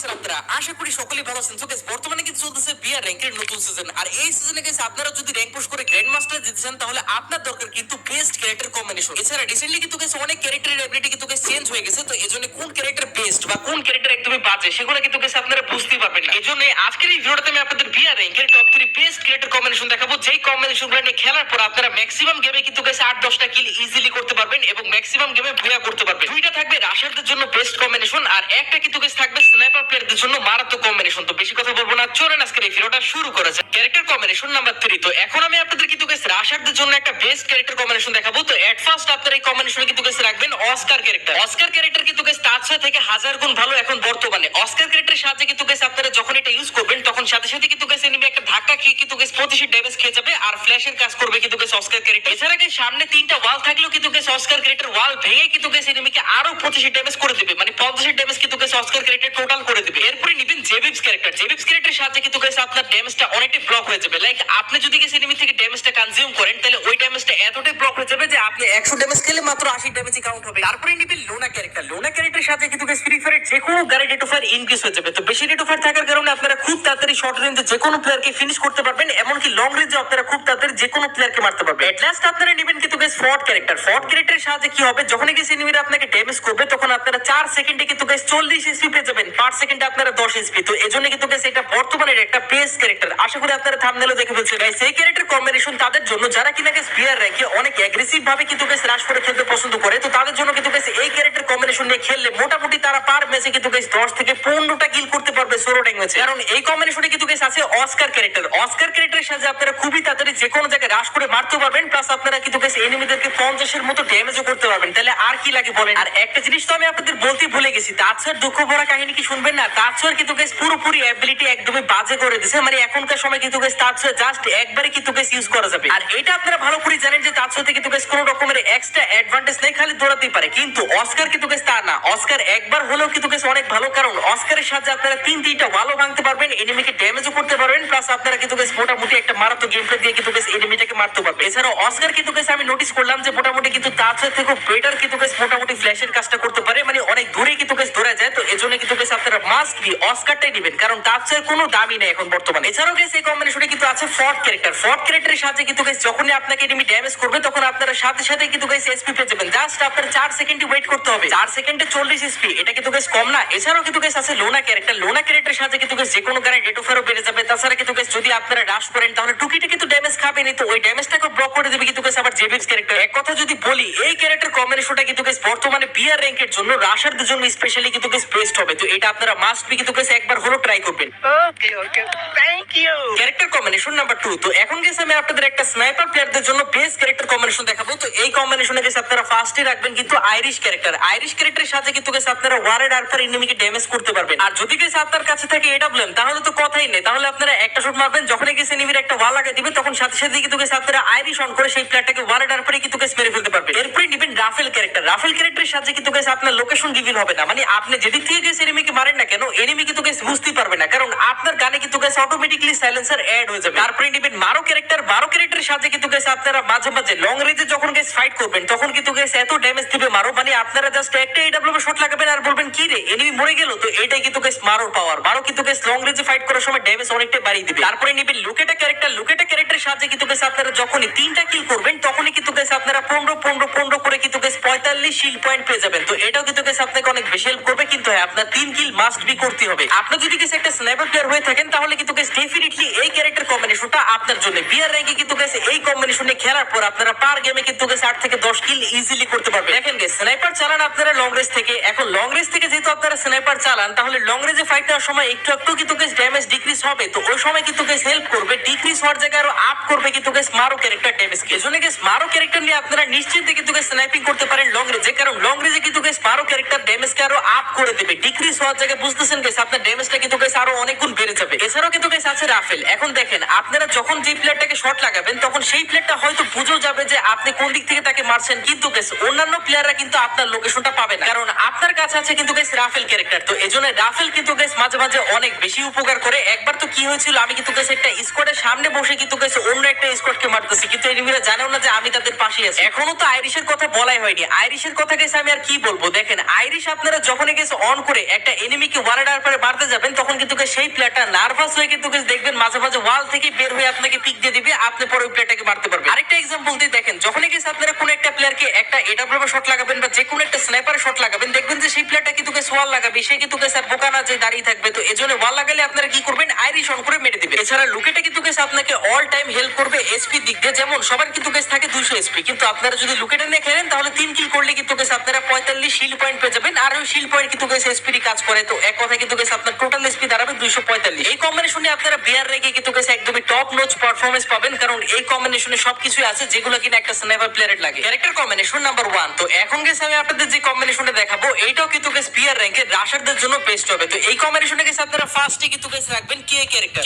আছেন আপনারা? আশা করি সকলেই ভালো আছেন। তো guys, বর্তমানে কিন্তু চলতেছে বিআর র্যাঙ্কের নতুন সিজন। আর এই সিজনে guys আপনারা যদি র্যাঙ্ক পুশ করে গ্র্যান্ড মাস্টার জিতে চান তাহলে আপনার দরকার কিন্তু বেস্ট ক্যারেক্টার কম্বিনেশন। এছাড়া রিসেন্টলি কিন্তু guys অনেক ক্যারেক্টারের এবিলিটি কিন্তু guys চেঞ্জ হয়ে গেছে। তো এজন্য কোন ক্যারেক্টার বেস্ট বা কোন ক্যারেক্টার একদমই বাজে সেগুলো কিন্তু guys আপনারা বুঝতেই পারবেন না। এজন্য আজকের এই ভিডিওটাতে আমি আপনাদের বিআর র্যাঙ্কের টপ 3 বেস্ট ক্যারেক্টার কম্বিনেশন দেখাবো, যেই কম্বিনেশনগুলো নিয়ে খেলার পর আপনারা ম্যাক্সিমাম গেমে কিন্তু guys 8-10টা কিল ইজিলি করতে পারবেন এবং ম্যাক্সিমাম গেমে ভুয়া করতে পারবেন। দুইটা থাকবে রাশারদের জন্য বেস্ট কম্বিনেশন আর একটা কিন্তু guys থাকবে স্নাইপার প্লেয়ারদের জন্য মারাত্মক কম্বিনেশন। তো বেশি কথা বলবো না, চলেন আজকের এই ভিডিওটা শুরু করা যাক। Character combination number 3। তো এখন আমি আপনাদের কিন্তু guys রাশারদের জন্য একটা বেস্ট ক্যারেক্টার কম্বিনেশন দেখাবো। তো এট ফার্স্ট আপনারা এই কম্বিনেশনে কিন্তু guys রাখবেন অস্কার ক্যারেক্টার। অস্কার ক্যারেক্টার কিন্তু guys তার সাথে থেকে হাজার গুণ ভালো এখন বর্তমানে। অস্কার ক্যারেক্টারের সাহায্যে কিন্তু guys আপনারা যখন এটা ইউজ করবেন তখন সাথে সাথে কিন্তু guys এনিমি একটা ধাক্কা খেয়ে কিন্তু guys 25 ড্যামেজ খেয়ে যাবে আর ফ্ল্যাশের কাজ করবে কিন্তু guys অস্কার ক্যারেক্টার। এছাড়া guys সামনে 3টা ওয়াল থাকলেও কিন্তু guys অস্কার ক্যারেক্টার ওয়াল ভেঙে কিন্তু guys এনিমিকে আরো 25 ড্যামেজ করে দিবে, মানে 50 ড্যামেজ কিন্তু guys অস্কার ক্যারেক্টার টোটাল করে দিবে। এরপরে নিবেন জেবিপস ক্যারেক্টার। জেবিপস ক্যারেক্টারের সাহায্যে কিন্তু guys আপনার ড্যামেজটা অনেকটাই ব্লক হয়ে যাবে। লাইক আপনি যদি guys এনিমি থেকে ড্যামেজটা কনজিউম করেন তাহলে ওই ড্যামেজটা এতটাই ব্লক হয়ে যাবে যে আপনি 100 ড্যামেজ খেলে মাত্র 80 ড্যামেজই কাউন্ট হবে। তারপরে নিবেন লোনা ক্যারেক্টার। লোনা ক্যারেক্টারের সাথে কিন্তু guys ফ্রি ফায়ারের যে কোনো গাড়ি রেট অফ ফায়ার ইনক্রিজ হয়ে যাবে। তো বেশি রেট অফ ফায়ার থাকার কারণে আপনারা খুব তাড়াতাড়ি শর্ট রেঞ্জে যে কোনো প্লেয়ারকে ফিনিশ করতে পারবেন, এমনকি লং রেঞ্জে আপনারা খুব তাড়াতাড়ি যে কোনো প্লেয়ারকে মারতে পারবেন। এট লাস্ট আপনারা নেবেন কিন্তু guys ফ্রড ক্যারেক্টার। ফ্রড ক্যারেক্টারের সাহায্যে কি হবে, যখনই guys এনিমিরা আপনাকে ড্যামেজ করবে তখন আপনারা 4 সেকেন্ডে কিন্তু guys 40 এসপি পেয়ে যাবেন, পার সেকেন্ডে আপনারা 10 এসপি। তো এজন্য কিন্তু guys এটা বর্তমানে একটা বেস্ট ক্যারেক্টার। আশা করি আপনারা থাম্বনেলে দেখে ফেলছেন। গাইস এই ক্যারেক্টার কম্বিনেশন তাদের জন্য যারা কিনা guys বিআর র্যাঙ্কে অনেক অ্যাগ্রেসিভ ভাবে কিন্তু guys রাশ করে খেলতে পছন্দ করে। তো তাদের জন্য কিন্তু guys এই ক্যারেক্টার কম্বিনেশন নিয়ে খেললে মোটামুটি তারা পার ম্যাচে কিন্তু guys 10 থেকে 15টা কিল করতে পারবে সোলো ট্যাঙ্ক ম্যাচে। কারণ এই কম্বিনেশনে কিন্তু guys আছে অস্কার ক্যারেক্টার। অস্কার ক্যারেক্টারের সাথে আপনারা খুবই তাড়াতাড়ি যে কোনো জায়গায় রাশ করে মারতে পারবেন, প্লাস আপনারা কিন্তু guys এনিমিদেরকে 50 এর মতো ড্যামেজও করতে পারবেন। তাহলে আর কি লাগে বলেন। আর একটা জিনিস তো আমি আপনাদের বলতে ভুলে গেছি, তাছাড়া দুঃখ ভরা কাহিনী কি শুনবেন না? তাছাড়া কিন্তু guys পুরোপুরি অ্যাবিলিটি একদমই বাজে করে দিয়েছে, মানে এখনকার সময় কিন্তু guys তাছাড়া জাস্ট একবারে কিন্তু guys ইউজ করা যাবে। আর এটা আপনারা ভালো করে জানেন যে তাছাড়া কিন্তু guys কোনো রকমের এক্সট্রা অ্যাডভান্টেজ নেই, খালি দৌড়াতেই পারে। কিন্তু অস্কার কিন্তু guys তা না। অস্কার একবার হলেও কিন্তু guys অনেক ভালো, কারণ অস্কারের সাহায্যে আপনারা 3টা ওয়ালও ভাঙতে পারবেন, এনিমিকে ড্যামেজও করতে পারবেন, প্লাস আপনারা কিন্তু guys মোটামুটি একটা মারাত্মক গেম প্লে দিয়ে কিন্তু guys এনিমিটাকে মারতে পারবেন। এছাড়াও অস্কার কিন্তু guys আমি নোটিস করলাম যে মোটামুটি কিন্তু তাছাড়া থেকে বেটার কিন্তু guys মোটামুটি ফ্ল্যাশের কাজটা করতে পারে, মানে অনেক দূরে কিন্তু guys ধরা যায়। তো এজন্য কিন্তু guys আপনারা মাস্ট বি অস্কারটাই নেবেন, কারণ তাছাড়া কোনো দামই নেই এখন বর্তমানে। এছাড়াও guys এই কম্বিনেশনে কিন্তু আছে ফ্রড ক্যারেক্টার। ফ্রড ক্যারেক্টারের সাহায্যে কিন্তু guys যখনই আপনাকে এনিমি ড্যামেজ করবে তখন আপনারা সাথে সাথে কিন্তু guys এসপি পেয়ে যাবেন। জাস্ট আপনার 4 সেকেন্ডই ওয়েট করতে হবে। 4 সেকেন্ডে 40 এসপি, এটা কিন্তু guys কম না। এছাড়াও কিন্তু guys আছে লোনা ক্যারেক্টার। লোনা ক্যারেক্টারের সাহায্যে কিন্তু guys যে কোনো গানের রেট অফ ফায়ারও বেড়ে যাবে। তাছাড়া কিন্তু guys যদি আপনারা রাশ করেন তাহলে টুকিটা কিন্তু ড্যামেজ খাবেনই, তো ওই ড্যামেজটাকে ব্লক করে দেবে কিন্তু guys আবার জেবিপস ক্যারেক্টার। এক কথা যদি বলি, এই ক্যারেক্টার কম্বিনেশনটা কিন্তু guys বর্তমানে বিআর র্যাঙ্কের জন্য রাশারদের জন্য স্পেশালি কিন্তু guys বেস্ট হবে। তো এটা আপনারা মাস্ট বি কিন্তু guys একবার হলো ট্রাই করবেন। Okay okay, thank you. Character combination number 2। তো এখন guys আমি আপনাদের একটা স্নাইপার প্লেয়ারদের জন্য বেস্ট ক্যারেক্টার কম্বিনেশন দেখাবো। তো এই কম্বিনেশনে guys আপনারা ফার্স্টে রাখবেন কিন্তু আইরিশ ক্যারেক্টার। আইরিশ ক্যারেক্টারের সাথে কিন্তু guys আপনারা ওয়ারেড আর এনিমিকে ড্যামেজ করতে পারবেন। আর যদি guys আপনার কাছে থাকে এডব্লিউএম তাহলে তো কথাই নেই, তাহলে আপনারা একটা শট মারবেন, যখনই guys এনিমির একটা ওয়াল লাগিয়ে দিবে তখন সাথে সাথে কিন্তু guys আপনারা আইরিশ অন করে সেই প্লেয়ারটাকে ওয়ারেড আর কিন্তু guys মেরে ফেলতে পারবেন। এরপরে নিবেন রাফেল ক্যারেক্টার। রাফেল ক্যারেক্টারের সাথে কিন্তু guys আপনার লোকেশন রিভিল হবে না, মানে আপনি যেদিক থেকে guys এনিমিকে মারেন না কেন এনিমি কিন্তু guys বুঝতেই পারবে না, কারণ আপনার গানে কিন্তু guys অটোমেটিক্যালি সাইলেন্সার অ্যাড হয়ে যাবে। তারপরে নিবেন মারো ক্যারেক্টার। মারো ক্যারেক্টারের সাথে কিন্তু guys আপনারা মাঝে মাঝে লং রেঞ্জে যখন guys ফাইট করবেন তখন কিন্তু guys এত ড্যামেজ দিবে মারো, মানে আপনারা জাস্ট একটা এডব্লিউ শট লাগাবেন আর বলবেন কি রে এনিমি মরে গেল। তো এটাই কিন্তু guys মারোর পাওয়ার। মারো কিন্তু guys লং রেঞ্জে ফাইট করার সময় ড্যামেজ অনেকটাই বাড়িয়ে দিবে। তারপরে নিবেন লুকেটা ক্যারেক্টার। লুকেটা ক্যারেক্টারের সাথে কিন্তু guys আপনারা যখনই 3টা কিল করবেন তখনই কিন্তু guys আপনারা 15 করে কিন্তু guys 45 শিল্ড পয়েন্ট পেয়ে যাবেন। তো এটাও কিন্তু guys আপনাকে অনেক বেশি হেল্প করবে, কিন্তু হ্যাঁ আপনার 3 কিল মাস্ট বি করতে হবে। আপনি যদি guys একটা স্নাইপার প্লেয়ার হয়ে থাকেন তাহলে কিন্তু guys ডেফিনেটলি এই ক্যারেক্টার কম্বিনেশনটা আপনার জন্য। বিআর র্যাঙ্কে কিন্তু guys এই কম্বিনেশনে খেলার পর আপনারা পার গেমে কিন্তু guys 8 থেকে 10 কিল ইজিলি করতে পারবেন। দেখেন guys স্নাইপার চালান আপনারা লং রেঞ্জ থেকে, এখন লং রেঞ্জ থেকে যেহেতু আপনারা স্নাইপার চালান তাহলে লং রেঞ্জে ফাইট করার সময় একটু কিন্তু guys ড্যামেজ ডিক্রিজ হবে। তো ওই সময় কিন্তু guys হেল্প করবে, ডিক্রিজ হওয়ার জায়গায় আরো আপ করবে কিন্তু guys মারো ক্যারেক্টার ড্যামেজ কে। এজন্য guys মারো ক্যারেক্টার নিয়ে আপনারা নিশ্চিন্তে কিন্তু guys স্নাইপিং করতে পারেন লং রেঞ্জে, কারণ লং রেঞ্জে কিন্তু guys মারো ক্যারেক্টার ড্যামেজ কে আরো আপ করে দেবে। ডিক্রিজ হওয়ার জায়গায় বুঝতেছেন guys আপনার ড্যামেজটা কিন্তু guys আরো অনেক গুণ বেড়ে যাবে। এছাড়াও কিন্তু গেস আছে রাফেল। এখন দেখেন আপনারা যখন যে প্লেয়ারটাকে শট লাগাবেন তখন সেই প্লেয়ারটা হয়তো বুঝেও যাবে যে আপনি কোন দিক থেকে তাকে মারছেন, কিন্তু গেস অন্যান্য প্লেয়াররা কিন্তু আপনার লোকেশনটা পাবে না, কারণ আপনার কাছে আছে কিন্তু গেস রাফেল ক্যারেক্টার। তো এজন্য রাফেল কিন্তু গেস মাঝে মাঝে অনেক বেশি উপকার করে। একবার তো কি হয়েছিল, আমি কিন্তু গেস একটা স্কোয়াডের সামনে বসে কিন্তু গেস অন্য একটা স্কোয়াডকে মারতেছি, কিন্তু এনিমিরা জানেও না যে আমি তাদের পাশে আছি। এখনো তো আইরিশের কথা বলাই হয়নি। আইরিশের কথা গেছে আমি আর কি বলবো, দেখেন আইরিশ আপনারা যখনই গেছে অন করে একটা এনিমিকে ওয়ারে ডার পরে মারতে যাবেন তখন কিন্তু সেই প্লেয়ারটা নার্ভাস হয়ে কিন্তু দেখবেন মাঝে মাঝে ওয়াল থেকে বের হয়ে আপনাকে পিক দিয়ে দিবে, আপনি পরে ওই প্লেয়ারটাকে মারতে পারবেন। আরেকটা এক্সাম্পল দিয়ে দেখেন, যখনই গেছে আপনারা কোন একটা প্লেয়ারকে একটা এডব্লিউ শট লাগাবেন বা যে কোনো একটা স্নাইপারে শট লাগাবেন, দেখবেন যে সেই প্লেয়ারটা কিন্তু ওয়াল লাগাবে, সে কিন্তু আর বোকা না যে দাঁড়িয়ে থাকবে। তো এজন্য ওয়াল লাগালে আপনারা কি করবেন, আইরিশ অন করে মেরে দিবেন। এছাড়া লুকেটা কিন্তু আপনাকে অল টাইম হেল্প করবে এসপি দিক দিয়ে। যেমন সবার কিন্তু থাকে 200 এসপি, কিন্তু আপনারা যদি লুকেটা নিয়ে খেলেন তাহলে 3 কিল করলে কিন্তু আপনারা 45 শিল্ড পয়েন্ট পেয়ে যাবেন, আর ওই শিল্ড পয়েন্ট কিন্তু এসপি কাজ করে। তো এক কথা কিন্তু আপনার টোটাল এসপি দাঁড়াবে 245। এই কম্বিনেশনে আপনারা বিয়ার রেখে কিন্তু একদমই টপ নোচ পারফরম্যান্স পাবেন, কারণ এই কম্বিনেশনে সবকিছুই আছে যেগুলো কিনা একটা স্নাইপার প্লেয়ারের লাগে। Character combination number 1। তো এখন আমি আপনাদের যে কম্বিনেশনটা দেখাবো এইটাও কিন্তু বিয়ার র্যাঙ্কের রাশারদের জন্য বেস্ট হবে। তো এই কম্বিনেশনে আপনারা ফার্স্টে কিন্তু রাখবেন কে ক্যারেক্টার।